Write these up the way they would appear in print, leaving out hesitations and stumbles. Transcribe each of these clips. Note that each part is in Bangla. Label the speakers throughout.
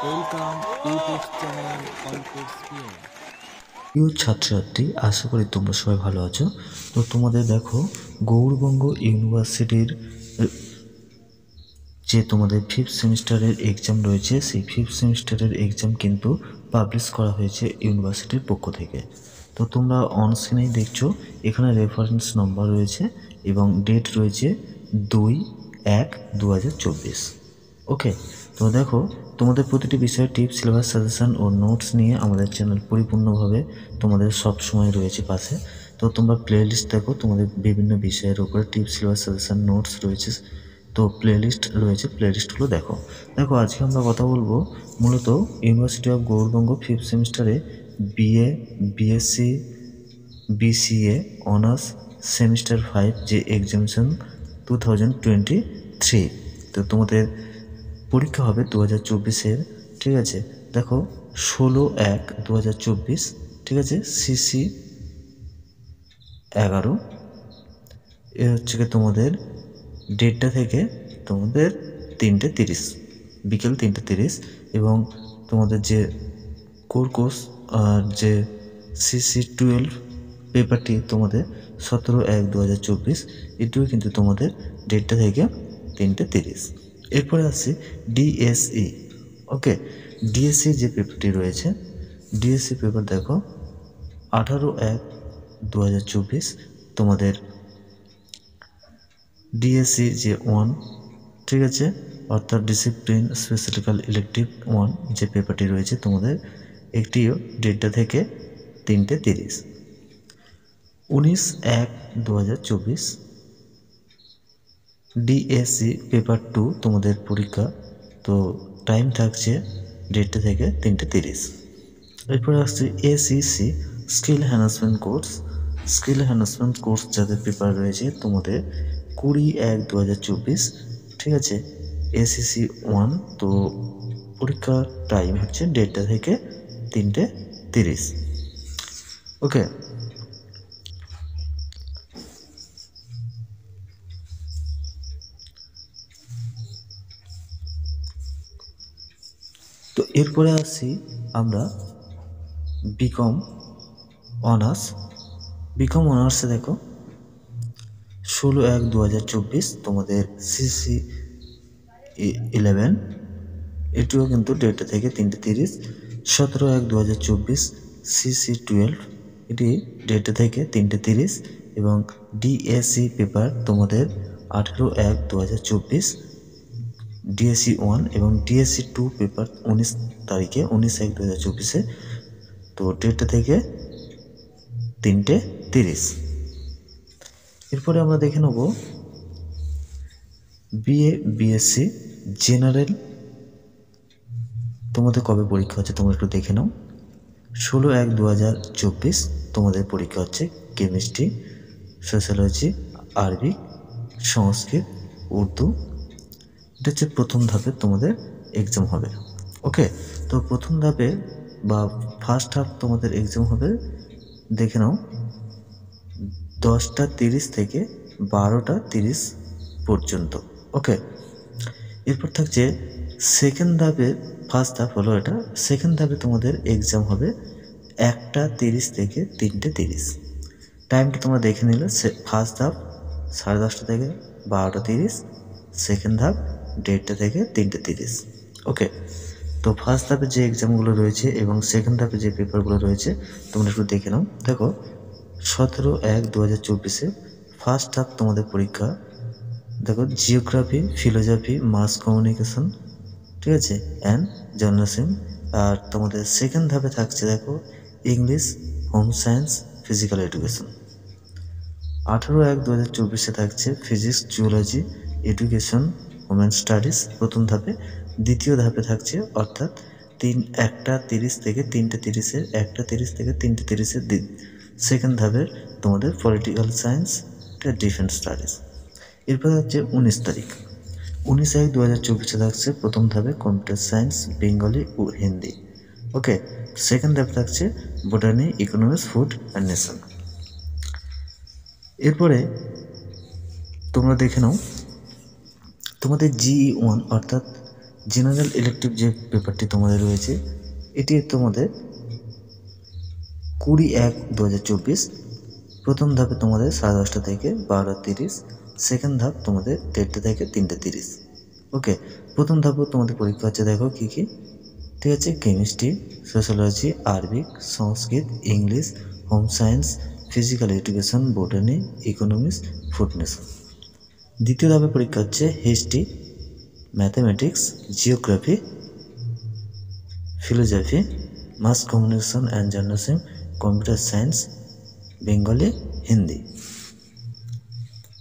Speaker 1: Welcome YouTube channel Context PM.
Speaker 2: প্রিয় ছাত্রছাত্রী, আশা করি তোমরা সবাই ভালো আছো। তো তোমাদের দেখো, গৌড়বঙ্গ ইউনিভার্সিটির যে তোমাদের ফিফথ সেমিস্টারের এক্সাম রয়েছে, সেই ফিফথ সেমিস্টারের এক্সাম কিন্তু পাবলিশ করা হয়েছে ইউনিভার্সিটির পক্ষ থেকে। তো তোমরা অন স্ক্রিনেই দেখছো, এখানে রেফারেন্স নম্বর রয়েছে এবং ডেট রয়েছে 2/1/2024। ওকে, তো দেখো, তোমাদের প্রতিটি বিষয়ে টিপস, সিলেবাস, সাজেশন ও নোটস নিয়ে আমাদের চ্যানেল পরিপূর্ণভাবে তোমাদের সব সময় রয়েছে পাশে। তো তোমরা প্লেলিস্ট দেখো, তোমাদের বিভিন্ন বিষয়ের উপরে টিপস, সিলেবাস, সাজেশন, নোটস রয়েছে। তো প্লেলিস্ট রয়েছে, প্লেলিস্টগুলো দেখো। দেখো, আজকে আমরা কথা বলবো মূলত ইউনিভার্সিটি অফ গৌড়বঙ্গ ফিফথ সেমিস্টারে BA, BSc, BCA honours semester 5 যে এক্সামিনেশন 2023। তো তোমাদের পরীক্ষা হবে 2024-এর, ঠিক আছে। দেখো, 16/1/2024, ঠিক আছে, সিসি 11। এ হচ্ছে কি তোমাদের ডেটটা থেকে তোমাদের 3:30, বিকেল 3:30। এবং তোমাদের যে কোর্স আর যে CC12 পেপারটি তোমাদের 17/1/2024, এটিও কিন্তু তোমাদের ডেটটা থেকে 3:30। এরপরে আসছি ডিএসই। ওকে, ডিএসসি যে পেপারটি রয়েছে, ডিএসসি পেপার দেখো 18/1/2024 তোমাদের ডিএসসি যে 1, ঠিক আছে, অর্থাৎ ডিসিপ্লিন স্পেসিফিক্যাল ইলেকটিভ 1 যে পেপারটি রয়েছে তোমাদের, একটিও ডেটটা থেকে 3:30। 19/1/2024 ডিএসসি পেপার 2 তোমাদের পরীক্ষা। তো টাইম থাকছে ডেটটা থেকে 3:30। এরপরে আসছে SEC skill enhancement course. Skill enhancement course যাদের পেপার রয়েছে তোমাদের 20/1/2024, ঠিক আছে, এসিসি 1। তো পরীক্ষার টাইম হচ্ছে ডেটটা থেকে 3:30। ওকে, তো এরপরে আসি আমরা বিকম অনার্স। বিকম অনার্সে দেখো 16/1/2024 তোমাদের সিসি 11, এটিও কিন্তু ডেটটা থেকে 3:30। 17/1/2024 সিসি 12, এটি ডেটটা থেকে 3:30। এবং ডিএসসি পেপার তোমাদের 18/1/2024 ডিএসসি 1 এবং ডিএসসি 2 পেপার 19 তারিখে, 19/1/2024-এ। তো ডেটটা থেকে 3:30। এরপরে আমরা দেখে নেব বিএ, বিএসসি জেনারেল তোমাদের কবে পরীক্ষা হচ্ছে তোমরা একটু দেখে নাও। 16/1/2024 তোমাদের পরীক্ষা হচ্ছে কেমিস্ট্রি, সোশ্যোলজি, আরবি, সংস্কৃত, উর্দু। এটা হচ্ছে প্রথম ধাপে তোমাদের এক্সাম হবে। ওকে, তো প্রথম ধাপে বা ফার্স্ট হাফ তোমাদের এক্সাম হবে, দেখে নাও, 10:30 থেকে 12:30 পর্যন্ত। ওকে, এরপর থাকছে সেকেন্ড ধাপে। ফার্স্ট ধাপ হলো এটা, সেকেন্ড ধাপে তোমাদের এক্সাম হবে 1:30 থেকে 3:30। টাইমটা তোমরা দেখে নিলে, ফার্স্ট ধাপ 10:30 থেকে 12:30, সেকেন্ড ধাপ 1:30 থেকে 3:30। ওকে, তো ফার্স্ট ধাপে যে এক্সামগুলো রয়েছে এবং সেকেন্ড ধাপে যে পেপারগুলো রয়েছে তোমরা একটু দেখে নাও। দেখো, 17/1/2024-এ ফার্স্ট হাফ তোমাদের পরীক্ষা। দেখো, জিওগ্রাফি, ফিলোজফি, মাস কমিউনিকেশন, ঠিক আছে, অ্যান্ড জার্নালিজম। আর তোমাদের সেকেন্ড ধাপে থাকছে দেখো English, home science, physical education. 18/1/2024-এ থাকছে physics, zoology, education, women studies প্রথম ধাপে। দ্বিতীয় ধাপে থাকছে অর্থাৎ 1:30 থেকে 3:30-এর, 1:30 থেকে 3:30-এর সেকেন্ড ধাপের তোমাদের পলিটিক্যাল সায়েন্স, ডিফেন্স স্টাডিজ। এরপর হচ্ছে 19 তারিখ, 19/1/2024-এ থাকছে প্রথম ধাপে কম্পিউটার সায়েন্স, বেঙ্গলি ও হিন্দি। ওকে, সেকেন্ড ধাপে থাকছে botany, economics, food and nation. এরপরে তোমরা দেখে নাও তোমাদের GE 1 অর্থাৎ জেনারেল ইলেকটিভ যে পেপারটি তোমাদের রয়েছে এটি তোমাদের 20/1/2024 প্রথম ধাপে তোমাদের 10:30 থেকে 12:30, সেকেন্ড ধাপ তোমাদের 1:30 থেকে 3:30। ওকে, প্রথম ধাপও তোমাদের পরীক্ষা হচ্ছে, দেখো কী কী, ঠিক আছে, chemistry, sociology, Arabic, Sanskrit, English, home science, physical education, botany, economics, food nation. দ্বিতীয় ধাপে পরীক্ষা হচ্ছে history, mathematics, geography, philosophy, mass communication and journalism, computer science, Bengali, Hindi.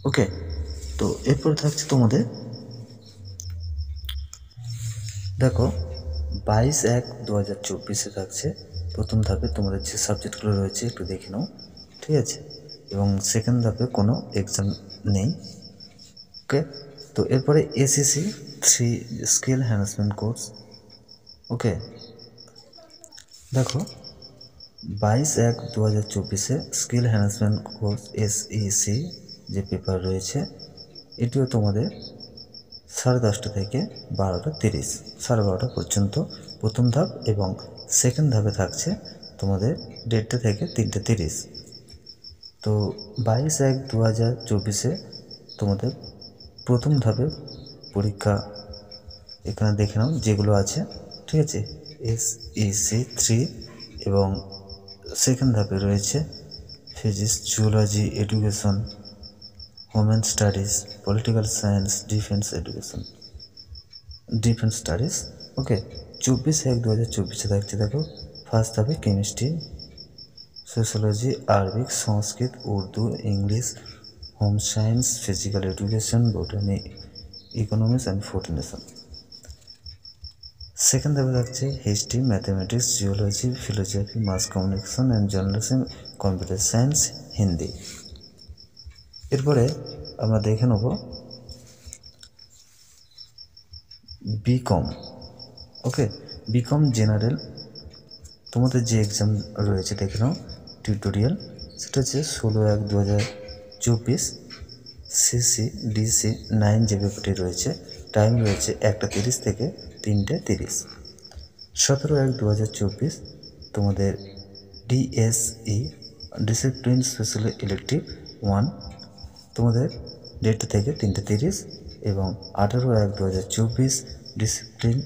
Speaker 2: Okay, তো এরপর থাকছে তোমাদের দেখো 22/1/2024 থাকছে প্রথম ধাপে তোমাদের যে সাবজেক্টগুলো রয়েছে একটু দেখে নাও, ঠিক আছে, এবং সেকেন্ড ধাপে কোনো এক্সাম নেই। ওকে, তো এরপরে এসিসি 3 স্কিল এনহ্যান্সমেন্ট কোর্স। ওকে, দেখো 22/1/2024 স্কিল এনহ্যান্সমেন্ট কোর্স SEC যে পেপার রয়েছে এটিও তোমাদের 10:30 থেকে 12:30, 12:30 পর্যন্ত প্রথম ধাপ, এবং সেকেন্ড ধাপে থাকছে তোমাদের 1:30 থেকে 3:30। তো 22/1/2024 তোমাদের প্রথম ধাপে পরীক্ষা এখানে দেখে নাও যেগুলো আছে, ঠিক আছে, SEC 3, এবং সেকেন্ড ধাপে রয়েছে physics, zoology, education, women studies, political science, defence studies. Okay, 24/1/2024 থাকছে দেখো ফার্স্ট ধাপে chemistry, sociology, Arabic, Sanskrit, Urdu, English, home science, physical education, botany, economics and food nation. Second ধাপে থাকছে history, mathematics, geology, philosophy, mass communication and journalism, computer science, Hindi. এরপরে আমরা দেখে নেব বিকম। ওকে, বিকম জেনারেল তোমাদের যে এক্সাম রয়েছে দেখে নাও টিউটোরিয়াল, সেটা হচ্ছে 16/1/2024 CC/DC 9 যে পেপারটি রয়েছে, টাইম রয়েছে 1:30 থেকে 3:30। 17/1/2024 তোমাদের DSE ডিসিপ্লিন স্পেশাল ইলেকটিভ 1 তোমাদের 1:30 থেকে 3:30, এবং 18/1/2024 ডিসিপ্লিন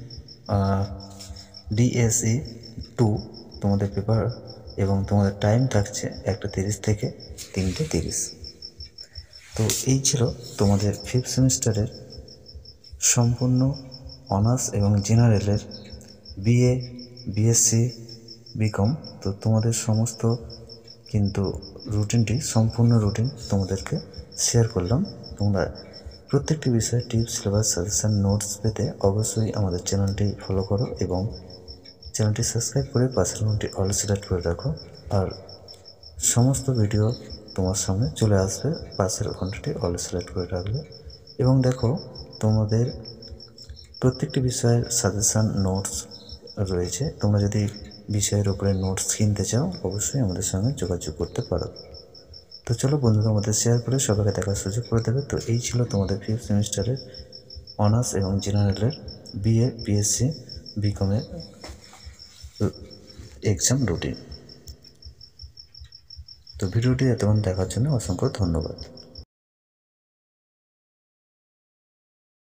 Speaker 2: DSE 2 তোমাদের পেপার, এবং তোমাদের টাইম থাকছে 1:30 থেকে 3:30। তো এই ছিল তোমাদের ফিফথ সেমিস্টারের সম্পূর্ণ অনার্স এবং জেনারেলের BA, BSc, বিকম। তো তোমাদের সমস্ত কিন্তু রুটিনটি, সম্পূর্ণ রুটিন তোমাদেরকে শেয়ার করলাম। তোমরা প্রত্যেকটি বিষয়ে টিপস, সিলেবাস, সাজেশন, নোটস পেতে অবশ্যই আমাদের চ্যানেলটি ফলো করো এবং চ্যানেলটি সাবস্ক্রাইব করে পাশের ঘন্টি অল সিলেক্ট করে রাখো। আর সমস্ত ভিডিও তোমার সামনে চলে আসবে পাশের ঘন্টাটি অল সিলেক্ট করে রাখলে। এবং দেখো তোমাদের প্রত্যেকটি বিষয়ের সাজেশান, নোটস রয়েছে। তোমরা যদি বিষয়ের উপরে নোটস কিনতে চাও অবশ্যই আমাদের সঙ্গে যোগাযোগ করতে পারো। তো চলো বন্ধুদের মধ্যে শেয়ার করে সবাইকে দেখার সুযোগ করে দেবে। তো এই ছিল তোমাদের ফিফথ সেমিস্টারের অনার্স এবং জেনারেলের BA, BSc, বিকমের এক্সাম রুটিন। তো ভিডিওটি এতক্ষণ দেখার জন্য অসংখ্য ধন্যবাদ।